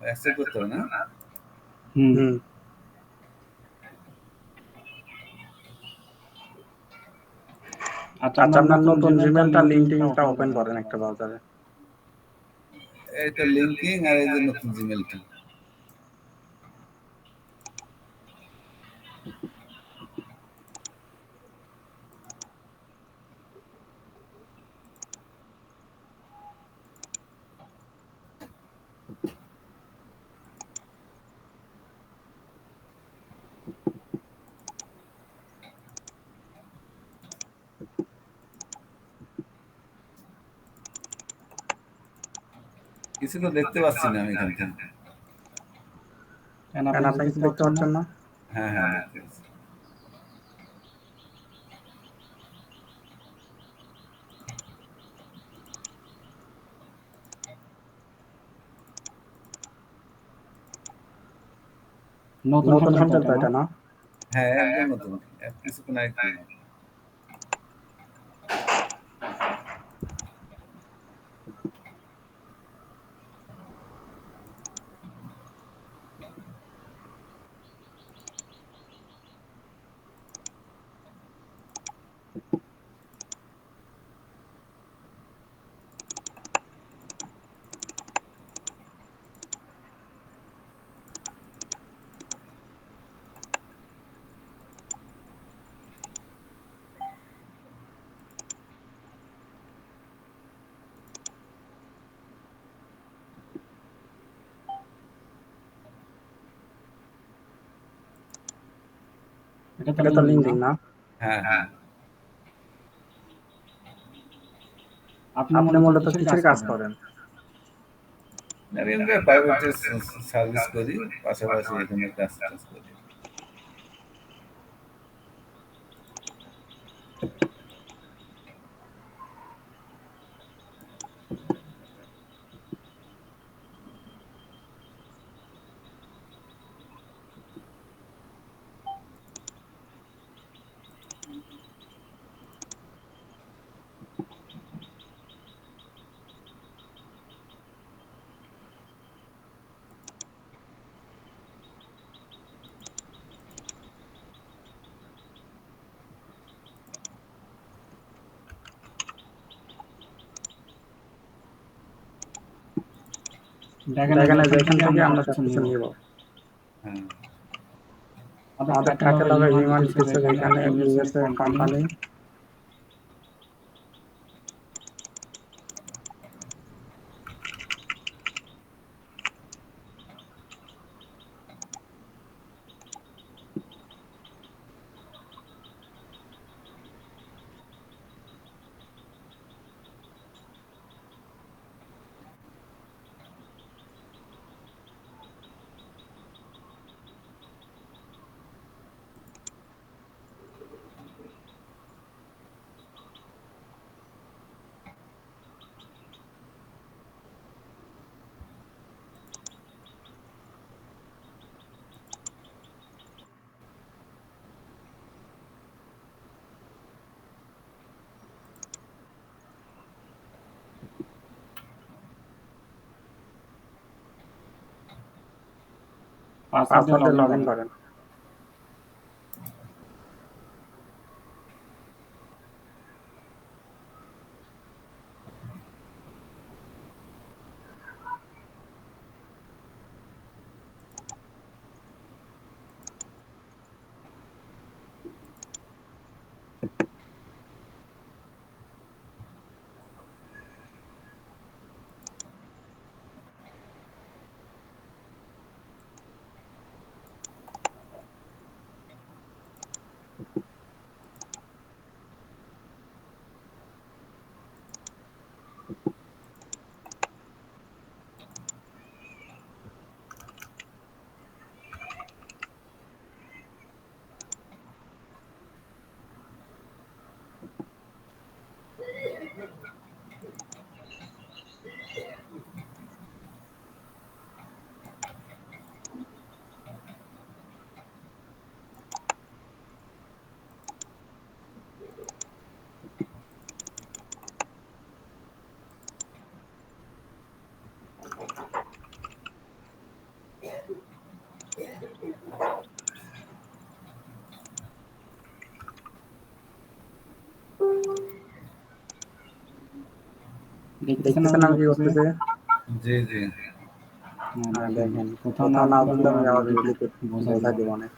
Accept করতে হবে না? হুম। আচ্ছা, আপনার নতুন জিমেলটা লিঙ্কটা ওপেন করেন একটা ব্রাউজারে। এই তো লিঙ্কিং আর এই যে নতুন জিমেলটা। কিছু তো দেখতে পাচ্ছি না আমি এখান থেকে। কেন আপনি কিছু দেখতে পাচ্ছেন না? হ্যাঁ হ্যাঁ দেখতে পাচ্ছি। নতুন ফাংশন তো এটা না? হ্যাঁ একদম নতুন, কিছুক্ষণ আগে করলাম। এটা তো লিঙ্কিং না? হ্যাঁ হ্যাঁ। আপনি মূলত কিসের কাজ করেন? আমি এমনি প্রাইভেট সার্ভিস করি, পাশাপাশি এখানে কাজ টাজ করি। দেখেন যে এখান থেকে আমরা সবকিছু নিব। হ্যাঁ আমাদের ক্যাটালগে হিউম্যান দিতেছে এখানে ইউএস এর কোম্পানি। পাসওয়ার্ড দিয়ে লগইন করেন। দেখতেছেন আমি কি করতেছে? জি জি। দেখেন কোথাও না বুঝলে আমি আবার ভিডিওতে বোঝাই দেবো অনেক।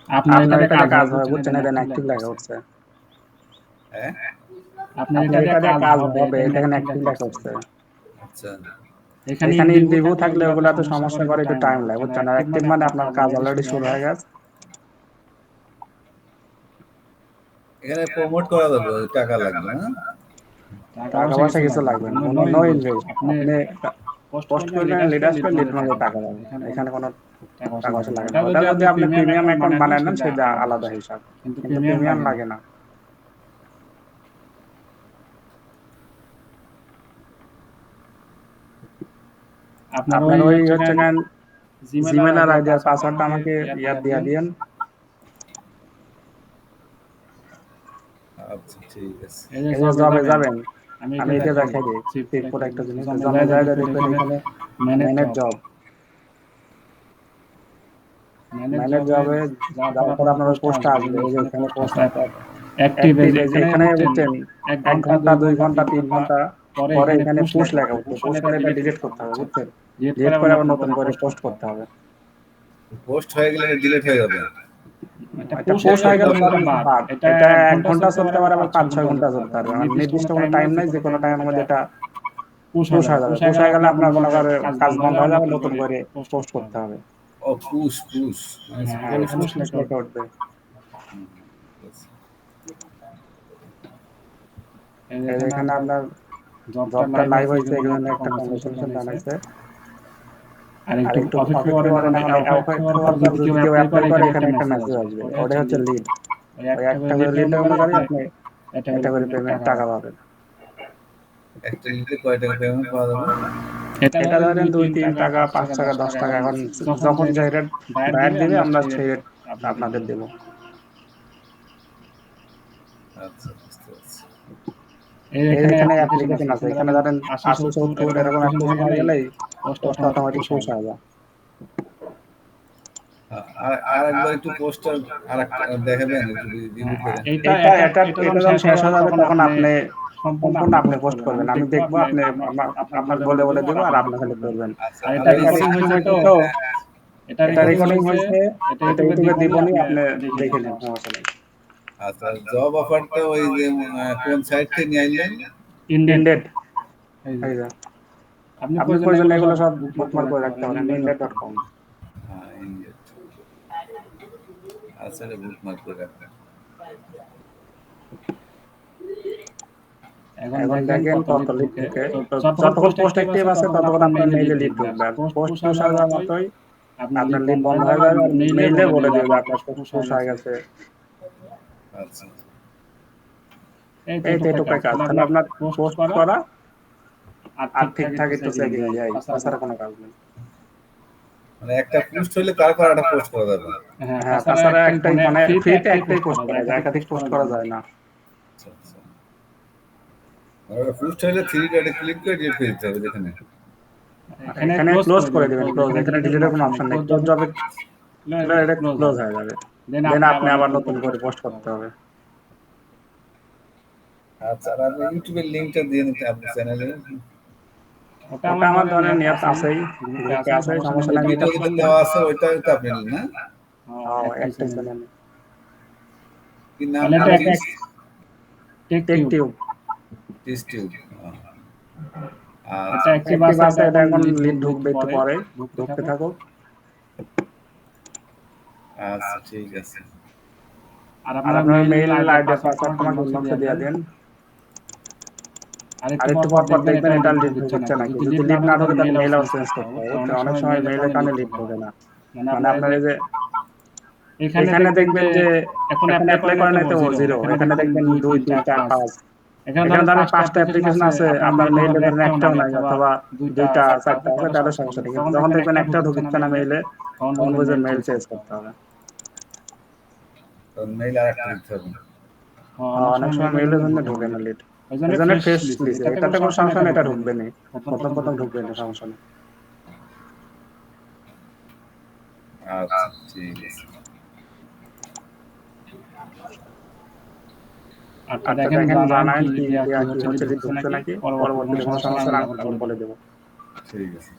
আপনার এটা দিয়ে কাজ হবে বুঝছেন, এটা অ্যাক্টিভ লেখা উঠছে। হ্যাঁ আপনার এটা দিয়ে কাজ হবে, এটা এখানে অ্যাক্টিভ লেখা উঠছে। আচ্ছা। এখানে ইন রিভিউ থাকলে ওগুলা তো সমস্যা করে, একটু টাইম লাগে বুঝছেন। আর অ্যাক্টিভ মানে আপনার কাজ অলরেডি শুরু হয়ে গেছে। এখানে প্রমোট করা যাবে, টাকা লাগবে না? টাকা পয়সা কিছু লাগবে না, কোনো নো ইনভেস্ট। আপনি পোস্ট করবেন, লিড আসবে, লিড মানে টাকা পাবেন, এখানে কোনো টাকা পয়সা লাগে না। ওটা যদি আপনি প্রিমিয়াম অ্যাকাউন্ট বানায় নেন সেটা আলাদা হিসাব, কিন্তু প্রিমিয়াম লাগে না। আপনার ওই হচ্ছে কেন জিমেল আর আইডি আর পাসওয়ার্ডটা আমাকে ইয়াদ দিয়া দিয়েন। আচ্ছা ঠিক আছে। এই যে জবে যাবেন, আমি এটা দেখাই দিই ঠিক করে একটা জিনিস। জবে যায় দেখবেন এখানে ম্যানেজ জব, ম্যানেজ জবে যাওয়ার পর আপনার ওই পোস্টটা আসবে। এই যে এখানে পোস্ট অ্যাক্টিভ, এই যে এখানে বুঝছেন 1 ঘন্টা 2 ঘন্টা 3 ঘন্টা পরে এখানে পুশ লেখা উঠছে। পুশ হলে এটা ডিলিট করতে হবে বুঝছেন, ডিলিট করে আবার নতুন করে পোস্ট করতে হবে। পোস্ট হয়ে গেলে ডিলিট হয়ে যাবে। এটা পোস্ট হয়ে গেলে সব কিছু বাদ। এটা 1 ঘন্টা চলতে পারে, আবার 5-6 ঘন্টা চলতে পারবে। মানে নির্দিষ্ট কোনো টাইম নাই, যে কোনো টাইমের মধ্যে এটা পুশ হয়ে যাবে। পুশ হয়ে গেলে আপনার মনে করেন কাজ বন্ধ হয়ে যাবে, নতুন করে পোস্ট করতে হবে। ও পুশ পুশ হ্যাঁ, এখানে পুশ লেখা উঠবে। এই যে এখানে আপনার জবটা লাইভ হয়েছে, এখানে একটা কংগ্রেচুলেশন জানাইছে। আর একটু অপেক্ষা করেন, মানে অপেক্ষা হওয়ার পর যদি কেউ অ্যাপ্লাই করে এখানে একটা মেসেজ আসবে, ওটা হচ্ছে লিড। ওই একটা করে লিড অনুযায়ী আপনি একটা করে পেমেন্ট টাকা পাবেন। একটা লিডে কয় টাকা পেমেন্ট পাওয়া যাবে? এটা ধরেন 2-3 টাকা, 5 টাকা, 10 টাকা। এখন যখন যে রেট বায়ার দিবে আমরা সেই রেট আপনাদের দেব। আচ্ছা, বুঝতে পারছি। এখানে অ্যাপ্লিকেশন আছে। এখানে ধরেন 80-70 এরকম অ্যাপ্লিকেশন হয়ে গেলেই পোস্ট অটোমেটিক পুশ হয়ে যায়। আরেকবার একটু পোস্টার আরেকটা দেখাবেন, একটু রিপিট করে। এটা যখন শেষ হয়ে যাবে তখন আপনি সম্পূর্ণ আপনি পোস্ট করবেন। আমি দেখবো, আপনি আপনার বলে দেবো আর আপনি খালি করবেন। আচ্ছা, আর এটা রেকর্ডিং হয়েছে তো, এটা রেকর্ডিং হয়েছে, এটা ইউটিউবে দিবনি, আপনি দেখে নিন, সমস্যা নেই। আচ্ছা, জব অফারটা ওই যে কোন সাইট থেকে নিয়ে আইলেন? ইনডেড, এই যে আপনি প্রয়োজন এগুলো সব বুকমার্ক করে রাখতে পারেন, indeed.com। হ্যাঁ, ইন্ডিয়া। আচ্ছা, এটা বুকমার্ক করে রাখবেন। এখন দেখেন কত লিড ঢুকে। যতক্ষণ পোস্ট অ্যাক্টিভ আছে ততক্ষণ আপনার মেইলে লিড ঢুকবে। আর পোস্ট পুশ হয়ে যাওয়ার মতোই আপনার লিড বন্ধ হয়ে যাবে, আর মেইলে বলে দিবে আপনার পোস্ট পুশ হয়ে গেছে। আচ্ছা, এই তো এটুকুই কাজ। তাহলে আপনার পোস্ট করা আর ঠিকঠাক একটু চেকিং যায়, তাছাড়া কোনো কাজ নেই। মানে একটা পোস্ট হলে তারপর একটা পোস্ট করা যাবে। হ্যাঁ, তাছাড়া একটাই মানে ফ্রিতে একটাই পোস্ট করা যায়, একাধিক পোস্ট করা যায় না। আচ্ছা, আচ্ছা। আর পোস্ট হলে থ্রি ডটে ক্লিক করে ডিলিট করে দিতে হবে যেখানে। এখানে ক্লোজ করে দিবেন, ক্লোজ। এখানে ডিলিটের কোনো অপশন নেই। ক্লোজ জবে এটা ক্লোজ হয়ে যাবে। দেন আপনি আবার নতুন করে পোস্ট করতে হবে। আচ্ছা, আর আপনি ইউটিউবের লিংকটা দিয়ে নিতে আপনার চ্যানেলে। ওটা আমার ধরেন নিয়ত আছেই, গ্রুপে আছে, সমস্যা নাই। ভিডিও যেটা দেওয়া আছে ওইটাও তো আপনি নিন না? হ্যাঁ, একটাই চ্যানেল। কি নাম? Tech Tube. টিউব। এটা আচ্ছা, অ্যাক্টিভ আছে, এটা এখন লিড ঢুকবে একটু পরে, ঢুকতে থাকুক। আচ্ছা, ঠিক আছে। আর আপনার মেইল আইডি পাসওয়ার্ড আমাকে ইনবক্সে দিয়ে দেন। আর একটু পর পর দেখবেন এটা লিড ঢুকছে নাকি। যদি লিড না ঢোকে তাহলে মেইল আবার চেঞ্জ করতে হবে। তো অনেক সময় মেইলের কারণে লিড ঢোকে না। মানে আপনার এই যে এখানে দেখবেন যে এখন অ্যাপ্লাই করেন নাই তো 0, এখানে দেখবেন 2, 3, 4, 5। এখানে ধরেন 5টা অ্যাপ্লিকেশন আছে, আপনার মেইলে ধরেন একটাও নাই অথবা 2টা 4টা আছে, তাহলে সমস্যা নেই। কিন্তু যখন দেখবেন একটাও ঢুকছে না মেইলে, তখন বুঝবেন মেইল চেঞ্জ করতে হবে। তো মেইল আরেকটা দিতে হবে। অনেক সময় মেইলের জন্য ঢোকে না লিড, এই জন্য ফ্রেশ লিস্ট। এটাতে কোনো সমস্যা নেই, এটা ঢুকবে না, প্রথম ঢুকবে না, সমস্যা নেই। আচ্ছা, ঠিক আছে। আচ্ছা, দেখেন জানান কি হচ্ছে, লিড ঢুকছে নাকি, পরবর্তী কোনো সমস্যা হলে আমি বলে দেবো। ঠিক আছে।